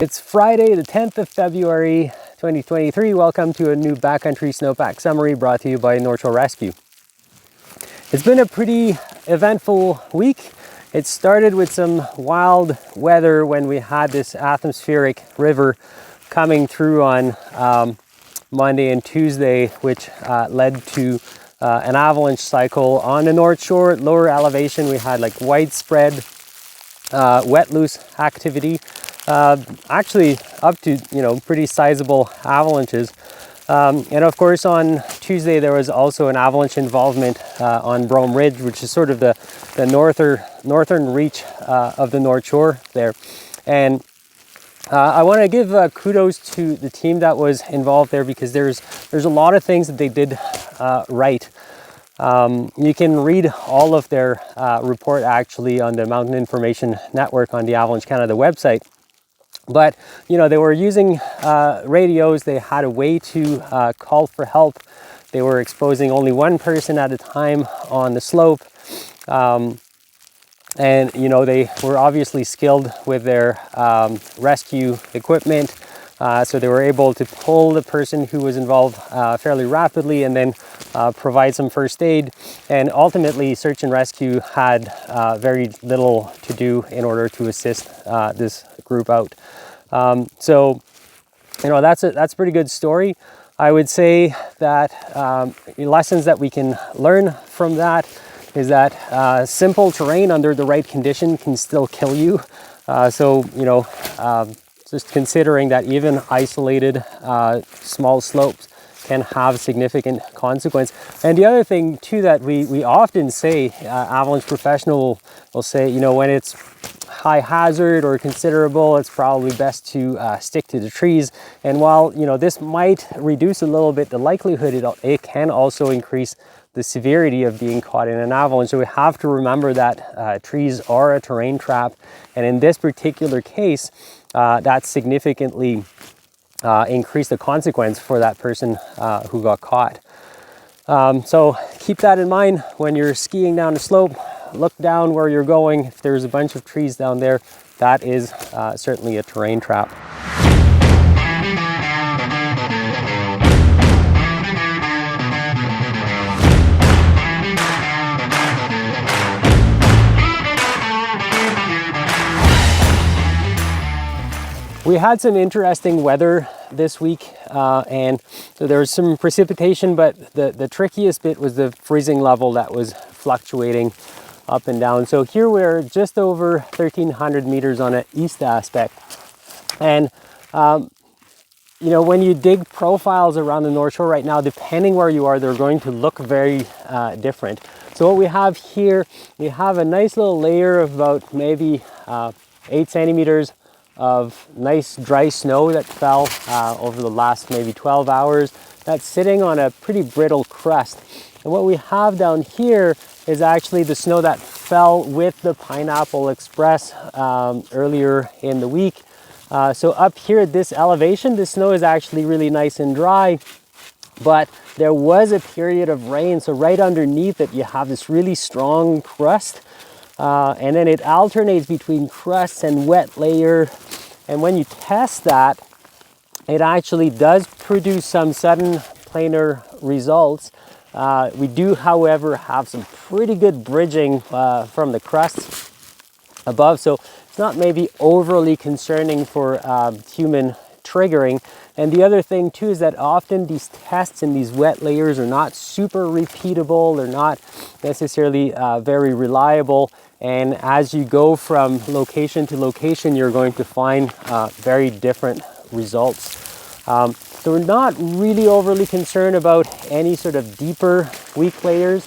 It's Friday, the 10th of February, 2023. Welcome to a new backcountry snowpack summary brought to you by North Shore Rescue. It's been a pretty eventful week. It started with some wild weather when we had this atmospheric river coming through on Monday and Tuesday, which led to an avalanche cycle on the North Shore. At lower elevation, we had like widespread wet loose activity. Actually up to, pretty sizable avalanches. And of course on Tuesday there was also an avalanche involvement on Brome Ridge, which is sort of the northern reach of the North Shore there. And I want to give kudos to the team that was involved there, because there's a lot of things that they did right. You can read all of their report actually on the Mountain Information Network on the Avalanche Canada website. But, they were using radios. They had a way to call for help. They were exposing only one person at a time on the slope. And, they were obviously skilled with their rescue equipment. So they were able to pull the person who was involved fairly rapidly and then provide some first aid. And ultimately, search and rescue had very little to do in order to assist this group out. So that's a pretty good story. I would say that lessons that we can learn from that is that simple terrain under the right condition can still kill you. Just considering that even isolated small slopes can have significant consequence. And the other thing too that we often say, avalanche professional will say, when it's high hazard or considerable, it's probably best to stick to the trees. And while this might reduce a little bit the likelihood, it can also increase the severity of being caught in an avalanche. So we have to remember that trees are a terrain trap, and in this particular case, that significantly increased the consequence for that person who got caught. So keep that in mind when you're skiing down the slope. Look down where you're going. If there's a bunch of trees down there, that is certainly a terrain trap. We had some interesting weather this week, and so there was some precipitation, but the trickiest bit was the freezing level that was fluctuating up and down. So here we're just over 1,300 meters on an east aspect. And, when you dig profiles around the North Shore right now, depending where you are, they're going to look very different. So what we have here, we have a nice little layer of about maybe 8 centimeters of nice dry snow that fell over the last maybe 12 hours. That's sitting on a pretty brittle crust. And what we have down here is actually the snow that fell with the Pineapple Express earlier in the week. So up here at this elevation, the snow is actually really nice and dry, but there was a period of rain. So right underneath it, you have this really strong crust. And then it alternates between crust and wet layer. And when you test that, it actually does produce some sudden planar results. We do, however, have some pretty good bridging from the crust above. So it's not maybe overly concerning for human triggering. And the other thing too is that often these tests in these wet layers are not super repeatable. They're not necessarily very reliable. And as you go from location to location, you're going to find very different results. So we're not really overly concerned about any sort of deeper, weak layers.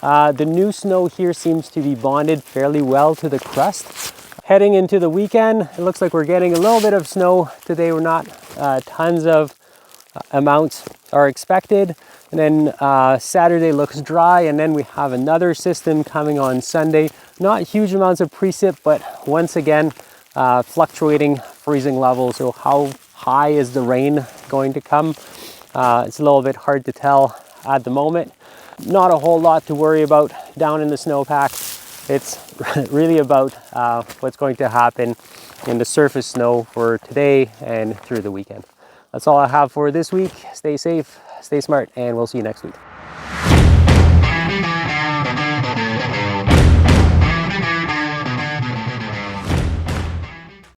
The new snow here seems to be bonded fairly well to the crust. Heading into the weekend, it looks like we're getting a little bit of snow today. We're not tons of amounts are expected. And then Saturday looks dry, and then we have another system coming on Sunday. Not huge amounts of precip, but once again, fluctuating freezing levels. So how high is the rain going to come? It's a little bit hard to tell at the moment. Not a whole lot to worry about down in the snowpack. It's really about what's going to happen into surface snow for today and through the weekend. That's all I have for this week. Stay safe, stay smart, and we'll see you next week.